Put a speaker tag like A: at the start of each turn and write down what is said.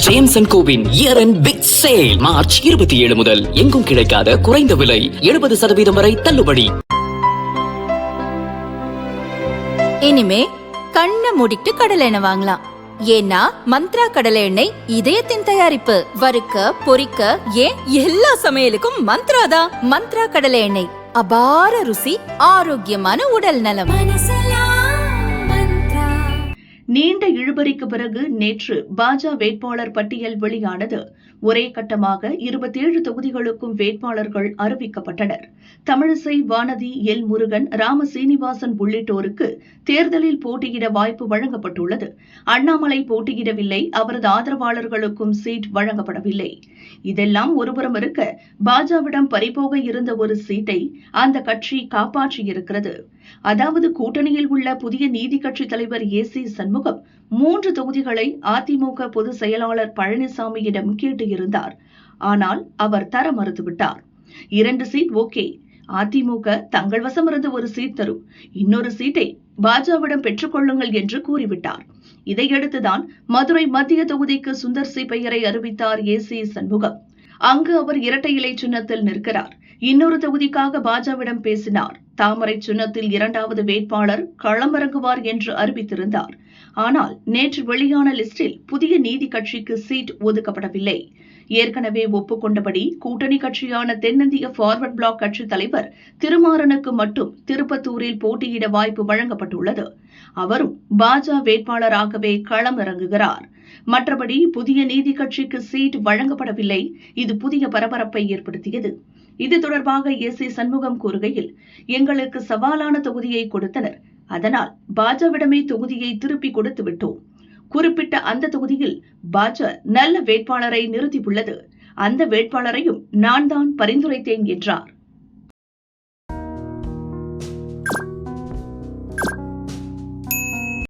A: James and கோவின் year end big sale March 27 முதல் எங்கும் கிடைக்காத குறைந்த விலை 70% வரை தள்ளுபடி.
B: இனிமே கண்ணை மூடிட்டு கடலை எண்ணெய் வாங்கலாம். ஏன்னா மந்த்ரா கடலை எண்ணெய் இதயத்தின் தயாரிப்பு. வறுக்க பொரிக்க ஏன் எல்லா சமையலுக்கும் மந்த்ரா தான். மந்த்ரா கடலை எண்ணெய் அபார ருசி, ஆரோக்கியமான உடல் நலம்.
C: நீண்ட இழுபறிக்கு பிறகு நேற்று பாஜ வேட்பாளர் பட்டியல் வெளியானது. ஒரே கட்டமாக 27 தொகுதிகளுக்கும் வேட்பாளர்கள் அறிவிக்கப்பட்டனர். தமிழிசை, வானதி, எல் முருகன், ராம சீனிவாசன் உள்ளிட்டோருக்கு தேர்தலில் போட்டியிட வாய்ப்பு வழங்கப்பட்டுள்ளது. அண்ணாமலை போட்டியிடவில்லை. அவரது ஆதரவாளர்களுக்கும் சீட் வழங்கப்படவில்லை. இதெல்லாம் ஒருபுறம் இருக்க, பாஜவிடம் பறிபோக இருந்த ஒரு சீட்டை அந்த கட்சி காப்பாற்றியிருக்கிறது. அதாவது கூட்டணியில் உள்ள புதிய நீதி கட்சி தலைவர் ஏசி சண்முகம் 3 தொகுதிகளை அதிமுக பொதுச் செயலாளர் பழனிசாமியிடம் கேட்டிருந்தார். ஆனால் அவர் தர மறுத்துவிட்டார். 2 சீட் ஓகே, அதிமுக தங்கள் வசமிருந்து ஒரு சீட் தரும், இன்னொரு சீட்டை பாஜவிடம் பெற்றுக் கொள்ளுங்கள் என்று கூறிவிட்டார். இதையடுத்துதான் மதுரை மத்திய தொகுதிக்கு சுந்தர் சி பெயரை அறிவித்தார் ஏசி சண்முகம். அங்கு அவர் இரட்டை இலை சின்னத்தில் நிற்கிறார். இன்னொரு தொகுதிக்காக பாஜவிடம் பேசினார். தாமரை சின்னத்தில் 2வது வேட்பாளர் களமிறங்குவார் என்று அறிவித்திருந்தார். ஆனால் நேற்று வெளியான லிஸ்டில் புதிய நீதி கட்சிக்கு சீட் ஒதுக்கப்படவில்லை. ஏற்கனவே ஒப்புக்கொண்டபடி கூட்டணி கட்சியான தென்னிந்திய பார்வர்ட் பிளாக் கட்சி தலைவர் திருமாறனுக்கு மட்டும் திருப்பத்தூரில் போட்டியிட வாய்ப்பு வழங்கப்பட்டுள்ளது. அவரும் பாஜ வேட்பாளராகவே களமிறங்குகிறார். மற்றபடி புதிய நீதி கட்சிக்கு சீட் வழங்கப்படவில்லை. இது புதிய பரபரப்பை ஏற்படுத்தியது. இது தொடர்பாக ஏசி சண்முகம் கூறுகையில், எங்களுக்கு சவாலான தொகுதியை கொடுத்தனர். அதனால் பாஜவிடமே தொகுதியை திருப்பி கொடுத்து விட்டோம். குறிப்பிட்ட அந்த தொகுதியில் பாஜ நல்ல வேட்பாளரை நிறுத்தியுள்ளது. அந்த வேட்பாளரையும் நான் தான் பரிந்துரைத்தேன் என்றார்.